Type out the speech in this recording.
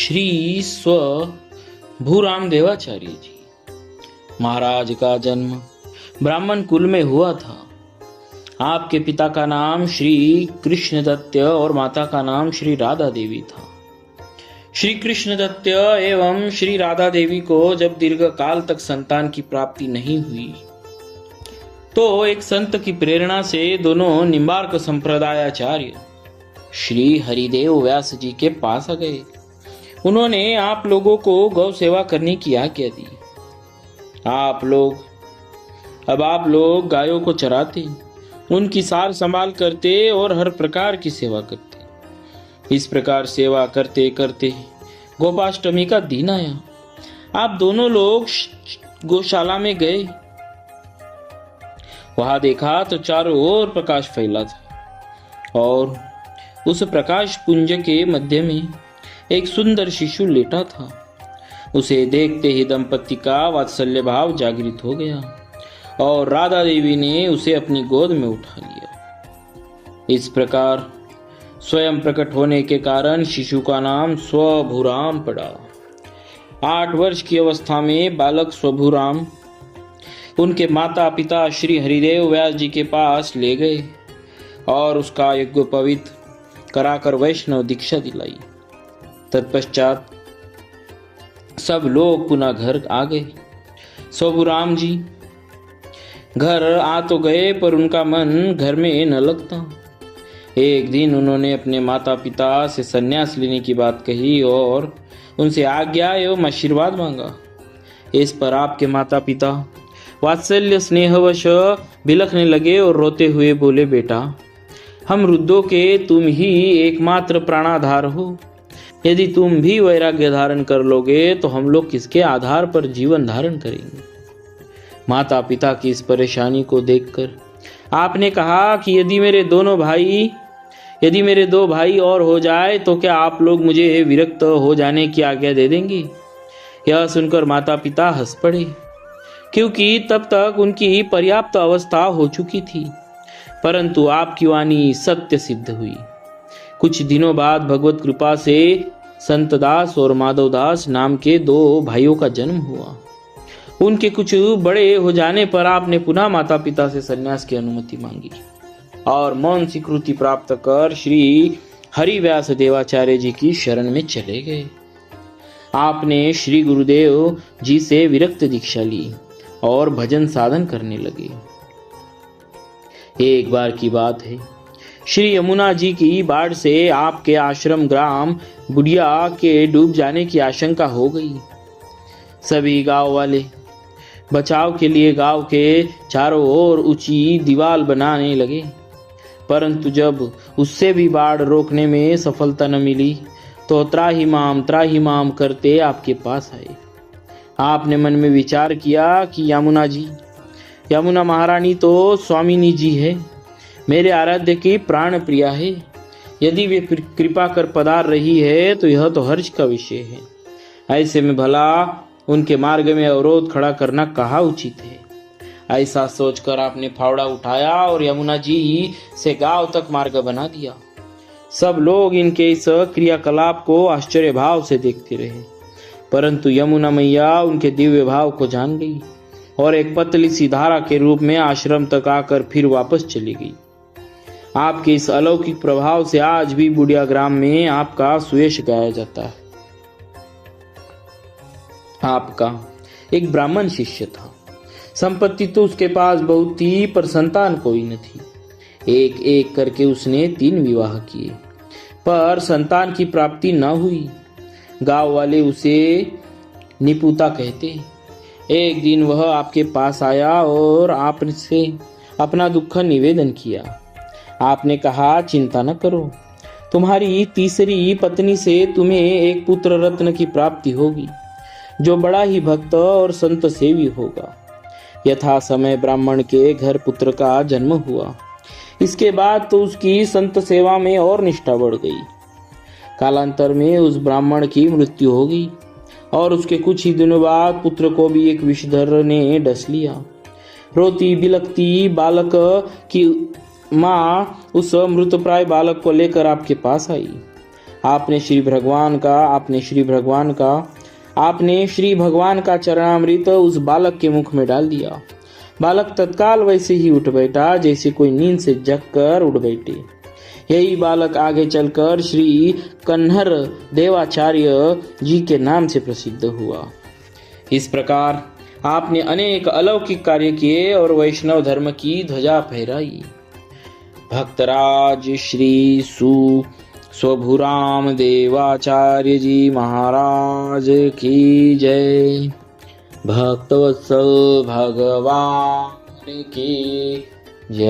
श्री स्व भूराम देवाचार्य जी महाराज का जन्म ब्राह्मण कुल में हुआ था। आपके पिता का नाम श्री कृष्णदत्त और माता का नाम श्री राधा देवी था। श्री कृष्णदत्त एवं श्री राधा देवी को जब दीर्घ काल तक संतान की प्राप्ति नहीं हुई तो एक संत की प्रेरणा से दोनों निम्बार्क संप्रदायाचार्य श्री हरिदेव व्यास जी के पास आ गए। उन्होंने आप लोगों को गौ सेवा करने की आज्ञा दी। आप लोग गायों को चराते, उनकी सार संभाल करते और हर प्रकार की सेवा करते। इस प्रकार सेवा करते करते गोपाष्टमी का दिन आया। आप दोनों लोग गौशाला में गए। वहां देखा तो चारों ओर प्रकाश फैला था और उस प्रकाश पुंज के मध्य में एक सुंदर शिशु लेटा था। उसे देखते ही दंपति का वात्सल्य भाव जागृत हो गया और राधा देवी ने उसे अपनी गोद में उठा लिया। इस प्रकार स्वयं प्रकट होने के कारण शिशु का नाम स्वभूराम पड़ा। 8 वर्ष की अवस्था में बालक स्वभूराम उनके माता पिता श्री हरिदेव व्यास जी के पास ले गए और उसका यज्ञोपवीत कराकर वैष्णव दीक्षा दिलाई। तत्पश्चात सब लोग पुनः घर आ गए। स्वभूराम जी घर आ तो गए पर उनका मन घर में न लगता। एक दिन उन्होंने अपने माता पिता से संन्यास लेने की बात कही और उनसे आज्ञा एवं आशीर्वाद मांगा। इस पर आपके माता पिता वात्सल्य स्नेहवश बिलखने लगे और रोते हुए बोले, बेटा, हम वृद्धों के तुम ही एकमात्र प्राणाधार हो। यदि तुम भी वैराग्य धारण कर लोगे तो हम लोग किसके आधार पर जीवन धारण करेंगे। माता पिता की इस परेशानी को देखकर आपने कहा कि यदि मेरे 2 भाई और हो जाए तो क्या आप लोग मुझे विरक्त हो जाने की आज्ञा दे देंगे। यह सुनकर माता पिता हंस पड़े, क्योंकि तब तक उनकी पर्याप्त अवस्था हो चुकी थी। परंतु आपकी वाणी सत्य सिद्ध हुई। कुछ दिनों बाद भगवत कृपा से संतदास और माधवदास नाम के 2 भाइयों का जन्म हुआ। उनके कुछ बड़े हो जाने पर आपने पुनः माता पिता से संन्यास की अनुमति मांगी और मौन स्वीकृति प्राप्त कर श्री हरिव्यास देवाचार्य जी की शरण में चले गए। आपने श्री गुरुदेव जी से विरक्त दीक्षा ली और भजन साधन करने लगे। एक बार की बात है, श्री यमुना जी की बाढ़ से आपके आश्रम ग्राम बुढ़िया के डूब जाने की आशंका हो गई। सभी गांव वाले बचाव के लिए गांव के चारों ओर ऊंची दीवार बनाने लगे, परंतु जब उससे भी बाढ़ रोकने में सफलता न मिली तो त्राही माम करते आपके पास आए। आपने मन में विचार किया कि यमुना महारानी तो स्वामिनी जी है, मेरे आराध्य की प्राण प्रिया है। यदि वे कृपा कर पधार रही है तो यह तो हर्ष का विषय है। ऐसे में भला उनके मार्ग में अवरोध खड़ा करना कहाँ उचित है। ऐसा सोचकर आपने फावड़ा उठाया और यमुना जी से गांव तक मार्ग बना दिया। सब लोग इनके इस क्रियाकलाप को आश्चर्य भाव से देखते रहे, परंतु यमुना मैया उनके दिव्य भाव को जान गई और एक पतली सी धारा के रूप में आश्रम तक आकर फिर वापस चली गई। आपके इस अलौकिक प्रभाव से आज भी बुढ़िया ग्राम में आपका सुयश गाया जाता है। आपका एक ब्राह्मण शिष्य था। संपत्ति तो उसके पास बहुत थी पर संतान कोई न थी। एक एक करके उसने 3 विवाह किए पर संतान की प्राप्ति न हुई। गांव वाले उसे निपुता कहते। एक दिन वह आपके पास आया और आपसे अपना दुख निवेदन किया। आपने कहा, चिंता न करो, तुम्हारी तीसरी पत्नी से तुम्हें एक पुत्र रत्न की प्राप्ति होगी जो बड़ा ही भक्त और संत सेवी होगा। यथा समय ब्राह्मण के घर पुत्र का जन्म हुआ। इसके बाद तो उसकी संत सेवा में और निष्ठा बढ़ गई। कालांतर में उस ब्राह्मण की मृत्यु हो गई और उसके कुछ ही दिनों बाद पुत्र को भी एक विषधर ने डस लिया। रोती बिलखती बालक की माँ उस मृतप्राय बालक को लेकर आपके पास आई। आपने श्री भगवान का चरणामृत उस बालक के मुख में डाल दिया। बालक तत्काल वैसे ही उठ बैठा जैसे कोई नींद से जगकर उठ बैठे। यही बालक आगे चलकर श्री कन्हर देवाचार्य जी के नाम से प्रसिद्ध हुआ। इस प्रकार आपने अनेक अलौकिक कार्य किए और वैष्णव धर्म की ध्वजा फहराई। भक्तराज श्री स्वभुराम देवाचार्य जी महाराज की जय। भक्तवत्सल भगवान की जय।